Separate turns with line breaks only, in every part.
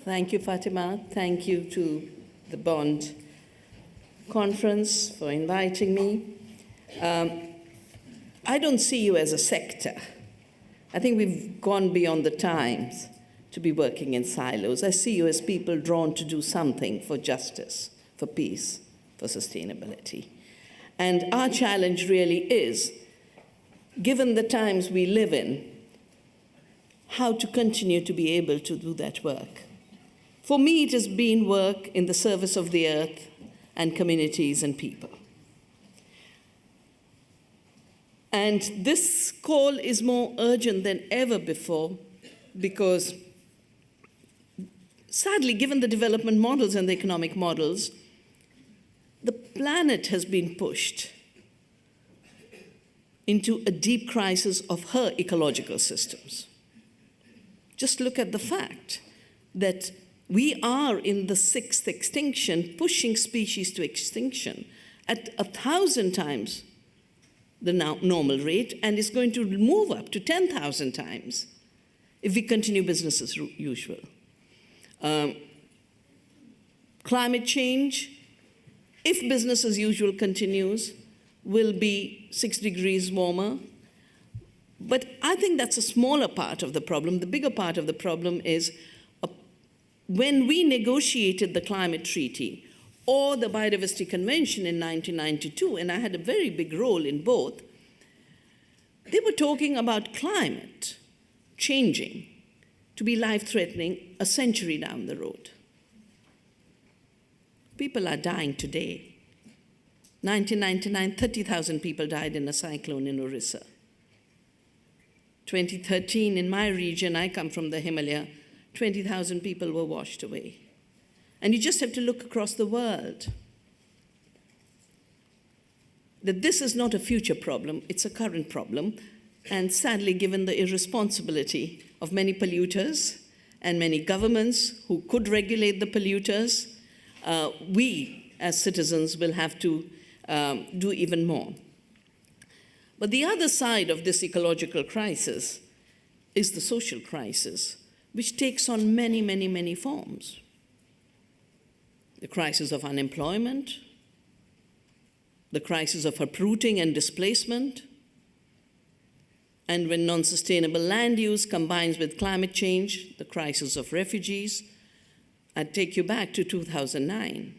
Thank you, Fatima. Thank you to the Bond Conference for inviting me. I don't see you as a sector. I think we've gone beyond the times to be working in silos. I see you as people drawn to do something for justice, for peace, for sustainability. And our challenge really is, given the times we live in, how to continue to be able to do that work. For me, it has been work in the service of the earth and communities and people. And this call is more urgent than ever before because, sadly, given the development models and the economic models, the planet has been pushed into a deep crisis of her ecological systems. Just look at the fact that we are in the sixth extinction, pushing species to extinction at 1,000 times the normal rate, and is going to move up to 10,000 times if we continue business as usual. Climate change, if business as usual continues, will be 6 degrees warmer. But I think that's a smaller part of the problem. The bigger part of the problem is when we negotiated the climate treaty or the Biodiversity Convention in 1992, and I had a very big role in both, they were talking about climate changing to be life-threatening a century down the road. People are dying today. 1999, 30,000 people died in a cyclone in Orissa. 2013, in my region, I come from the Himalaya, 20,000 people were washed away. And you just have to look across the world. That this is not a future problem, it's a current problem. And sadly, given the irresponsibility of many polluters and many governments who could regulate the polluters, we as citizens will have to do even more. But the other side of this ecological crisis is the social crisis, which takes on many, many, many forms. The crisis of unemployment, the crisis of uprooting and displacement, and when non-sustainable land use combines with climate change, the crisis of refugees. I'd take you back to 2009,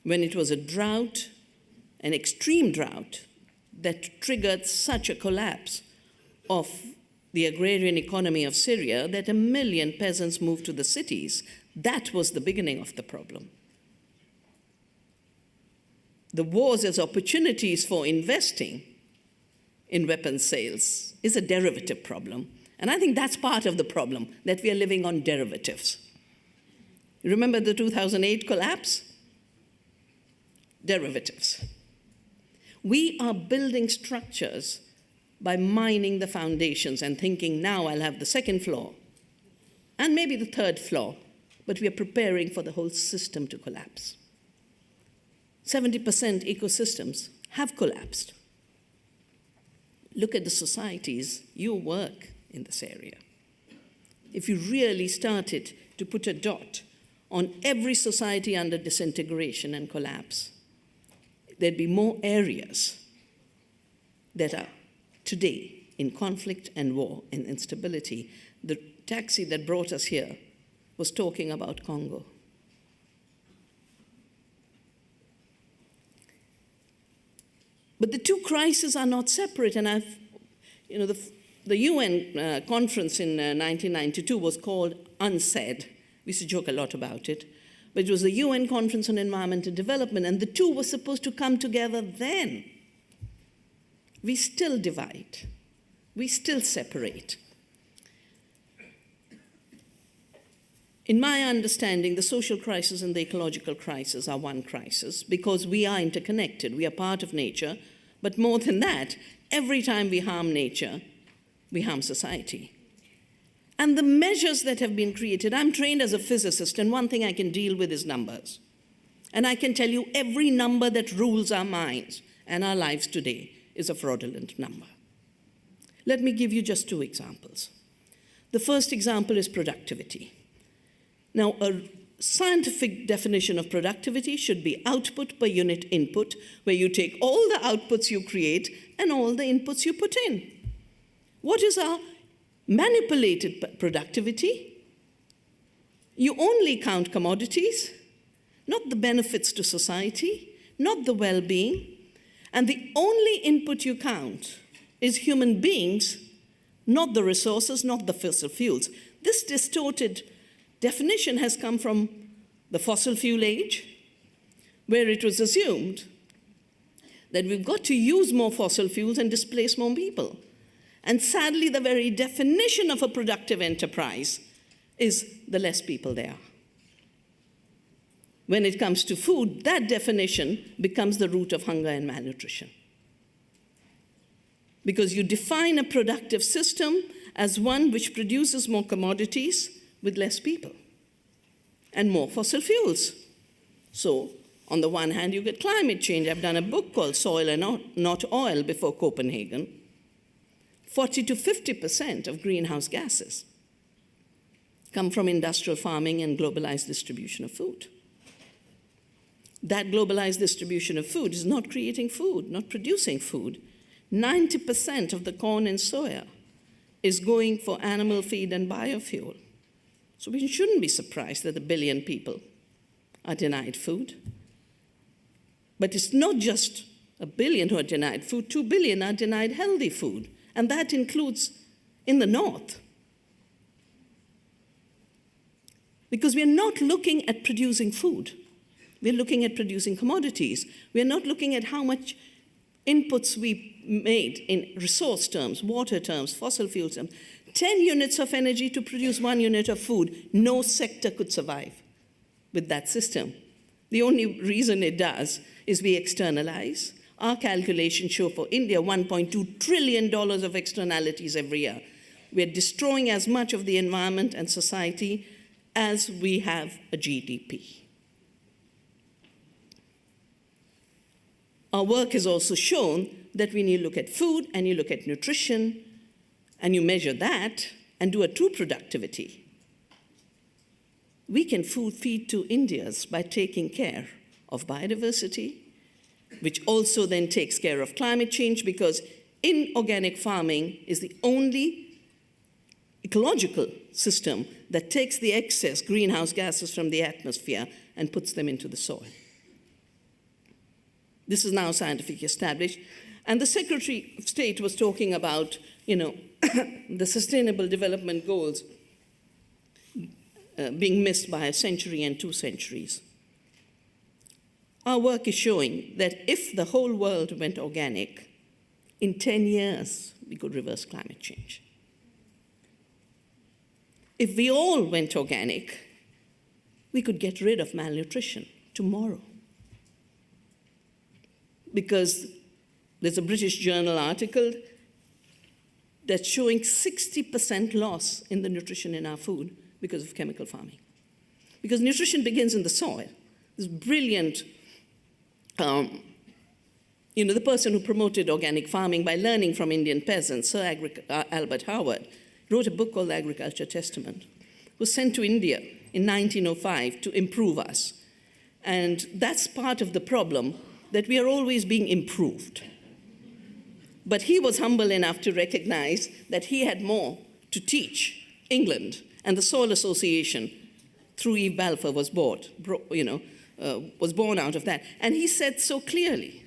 when it was a drought, an extreme drought, that triggered such a collapse of the agrarian economy of Syria that 1 million peasants moved to the cities. That was the beginning of the problem. The wars as opportunities for investing in weapons sales is a derivative problem. And I think that's part of the problem, that we are living on derivatives. Remember the 2008 collapse? Derivatives. We are building structures by mining the foundations and thinking, now I'll have the second floor and maybe the third floor, but we are preparing for the whole system to collapse. 70% ecosystems have collapsed. Look at the societies you work in this area. If you really started to put a dot on every society under disintegration and collapse, there'd be more areas that are today in conflict and war and instability. The taxi that brought us here was talking about Congo. But the two crises are not separate, and the UN conference in 1992 was called UNCED. We used to joke a lot about it. But it was the UN Conference on Environment and Development, and the two were supposed to come together then. We still divide. We still separate. In my understanding, the social crisis and the ecological crisis are one crisis because we are interconnected. We are part of nature. But more than that, every time we harm nature, we harm society. And the measures that have been created, I'm trained as a physicist, and one thing I can deal with is numbers. And I can tell you every number that rules our minds and our lives today is a fraudulent number. Let me give you just two examples. The first example is productivity. Now, a scientific definition of productivity should be output per unit input, where you take all the outputs you create and all the inputs you put in. What is our manipulated productivity? You only count commodities, not the benefits to society, not the well-being, and the only input you count is human beings, not the resources, not the fossil fuels. This distorted definition has come from the fossil fuel age, where it was assumed that we've got to use more fossil fuels and displace more people. And sadly, the very definition of a productive enterprise is the less people there are. When it comes to food, that definition becomes the root of hunger and malnutrition. Because you define a productive system as one which produces more commodities with less people and more fossil fuels. So, on the one hand, you get climate change. I've done a book called Soil and Not Oil before Copenhagen. 40 to 50% of greenhouse gases come from industrial farming and globalized distribution of food. That globalized distribution of food is not creating food, not producing food. 90% of the corn and soya is going for animal feed and biofuel. So we shouldn't be surprised that 1 billion people are denied food. But it's not just 1 billion who are denied food, 2 billion are denied healthy food. And that includes in the north. Because we're not looking at producing food. We're looking at producing commodities. We're not looking at how much inputs we made in resource terms, water terms, fossil fuel terms. 10 units of energy to produce 1 unit of food. No sector could survive with that system. The only reason it does is we externalize. Our calculations show for India $1.2 trillion of externalities every year. We're destroying as much of the environment and society as we have a GDP. Our work has also shown that when you look at food and you look at nutrition and you measure that and do a true productivity, we can feed to Indians by taking care of biodiversity, which also then takes care of climate change, because inorganic farming is the only ecological system that takes the excess greenhouse gases from the atmosphere and puts them into the soil. This is now scientifically established. And the Secretary of State was talking about, the Sustainable Development Goals being missed by a century and 2 centuries. Our work is showing that if the whole world went organic, in 10 years, we could reverse climate change. If we all went organic, we could get rid of malnutrition tomorrow. Because there's a British Journal article that's showing 60% loss in the nutrition in our food because of chemical farming. Because nutrition begins in the soil. This brilliant, the person who promoted organic farming by learning from Indian peasants, Sir Albert Howard, wrote a book called The Agriculture Testament, was sent to India in 1905 to improve us. And that's part of the problem, that we are always being improved. But he was humble enough to recognize that he had more to teach England, and the Soil Association, through Eve Balfour, was born out of that. And he said so clearly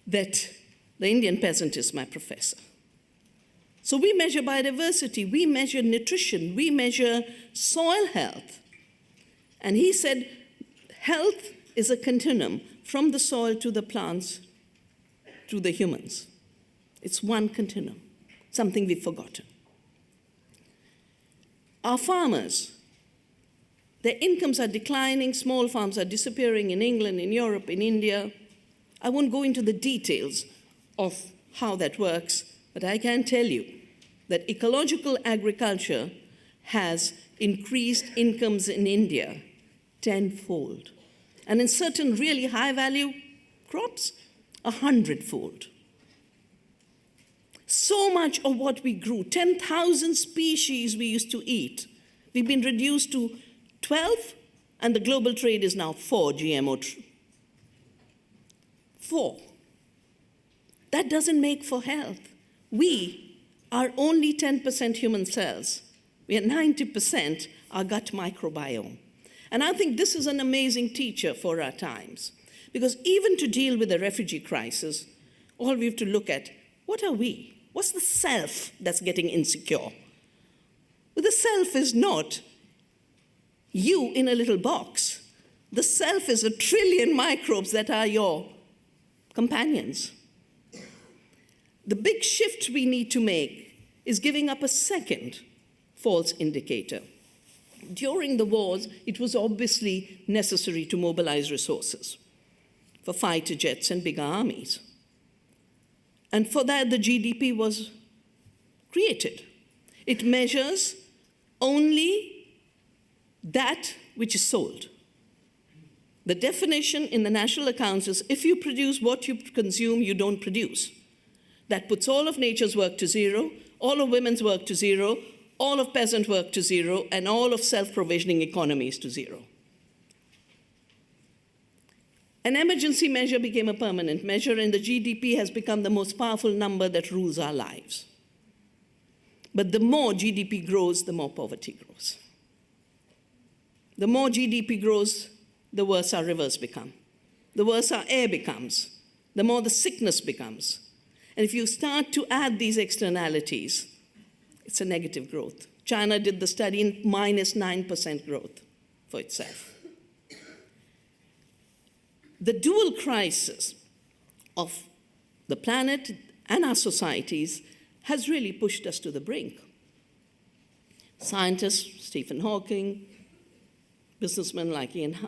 that the Indian peasant is my professor. So we measure biodiversity, we measure nutrition, we measure soil health. And he said health is a continuum from the soil to the plants to the humans. It's one continuum, something we've forgotten. Our farmers, their incomes are declining, small farms are disappearing in England, in Europe, in India. I won't go into the details of how that works, but I can tell you that ecological agriculture has increased incomes in India tenfold. And in certain really high-value crops, 100-fold. So much of what we grew, 10,000 species we used to eat, We've been reduced to 12, and the global trade is now 4 GMO. 4. That doesn't make for health. We are only 10% human cells. We are 90% our gut microbiome. And I think this is an amazing teacher for our times. Because even to deal with the refugee crisis, all we have to look at, what are we? What's the self that's getting insecure? But the self is not you in a little box. The self is 1 trillion microbes that are your companions. The big shift we need to make is giving up a second false indicator. During the wars, it was obviously necessary to mobilize resources for fighter jets and bigger armies. And for that, the GDP was created. It measures only that which is sold. The definition in the national accounts is if you produce what you consume, you don't produce. That puts all of nature's work to zero, all of women's work to zero, all of peasant work to zero, and all of self-provisioning economies to zero. An emergency measure became a permanent measure, and the GDP has become the most powerful number that rules our lives. But the more GDP grows, the more poverty grows. The more GDP grows, the worse our rivers become. The worse our air becomes. The more the sickness becomes. And if you start to add these externalities, it's a negative growth. China did the study in minus 9% growth for itself. The dual crisis of the planet and our societies has really pushed us to the brink. Scientists, Stephen Hawking, businessmen like Ellen,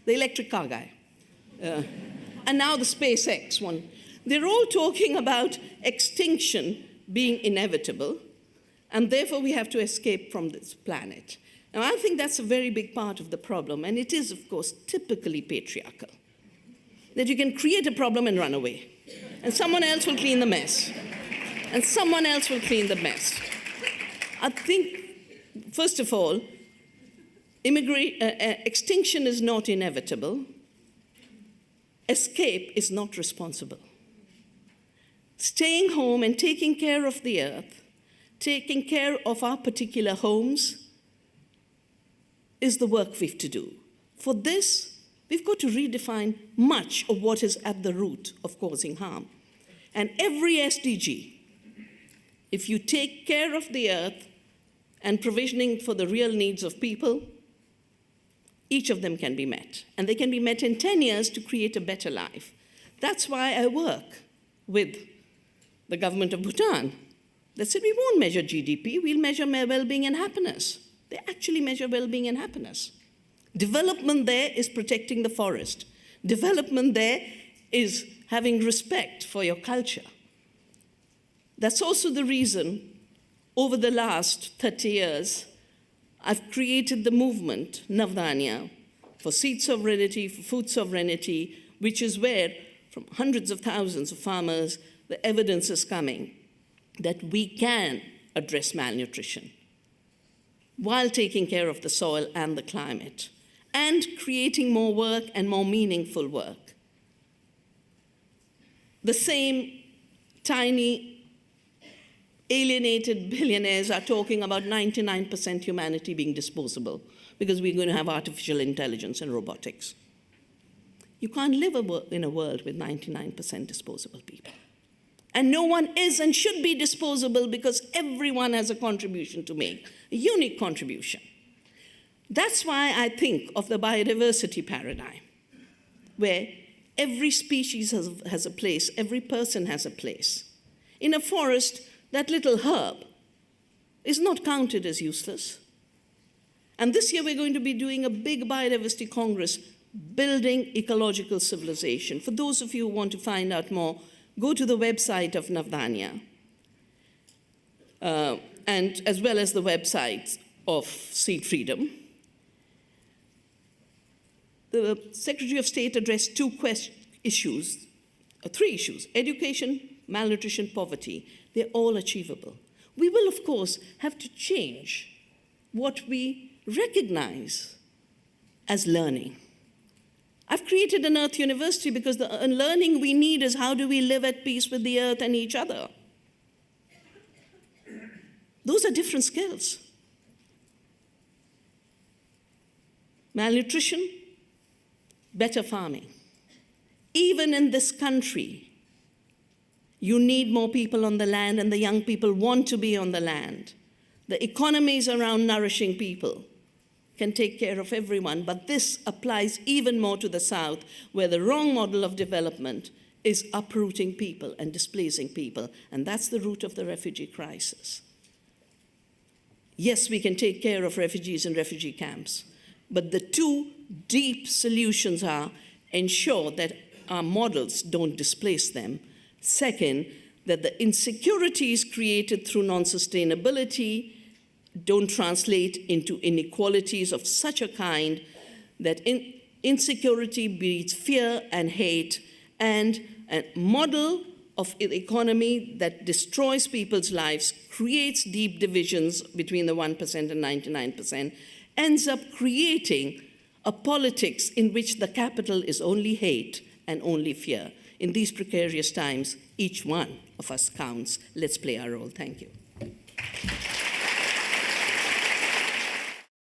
the electric car guy, and now the SpaceX one, they're all talking about extinction being inevitable, and therefore we have to escape from this planet. Now, I think that's a very big part of the problem, and it is, of course, typically patriarchal. That you can create a problem and run away, and someone else will clean the mess, and someone else will clean the mess. I think, first of all, extinction is not inevitable. Escape is not responsible. Staying home and taking care of the earth, taking care of our particular homes, is the work we have to do. For this, we've got to redefine much of what is at the root of causing harm. And every SDG, if you take care of the earth and provisioning for the real needs of people, each of them can be met. And they can be met in 10 years to create a better life. That's why I work with the government of Bhutan. They said, we won't measure GDP, we'll measure well-being and happiness. They actually measure well-being and happiness. Development there is protecting the forest. Development there is having respect for your culture. That's also the reason, over the last 30 years, I've created the movement, Navdanya, for seed sovereignty, for food sovereignty, which is where, from hundreds of thousands of farmers, the evidence is coming that we can address malnutrition while taking care of the soil and the climate, and creating more work and more meaningful work. The same tiny, alienated billionaires are talking about 99% humanity being disposable because we're going to have artificial intelligence and robotics. You can't live in a world with 99% disposable people. And no one is and should be disposable because everyone has a contribution to make, a unique contribution. That's why I think of the biodiversity paradigm, where every species has a place, every person has a place. In a forest, that little herb is not counted as useless. And this year we're going to be doing a big biodiversity congress, Building Ecological Civilization. For those of you who want to find out more, go to the website of Navdanya, and as well as the website of Seed Freedom. The Secretary of State addressed three issues: education, malnutrition, poverty. They're all achievable. we will, of course, have to change what we recognize as learning. I've created an Earth University because the learning we need is how do we live at peace with the Earth and each other. Those are different skills. Malnutrition, better farming. Even in this country, you need more people on the land, and the young people want to be on the land. The economies around nourishing people can take care of everyone, but this applies even more to the South, where the wrong model of development is uprooting people and displacing people, and that's the root of the refugee crisis. Yes, we can take care of refugees in refugee camps, but the two deep solutions are ensure that our models don't displace them. Second, that the insecurities created through non-sustainability don't translate into inequalities of such a kind that insecurity breeds fear and hate, and a model of an economy that destroys people's lives, creates deep divisions between the 1% and 99%, ends up creating a politics in which the capital is only hate and only fear. In these precarious times, each one of us counts. Let's play our role. Thank you.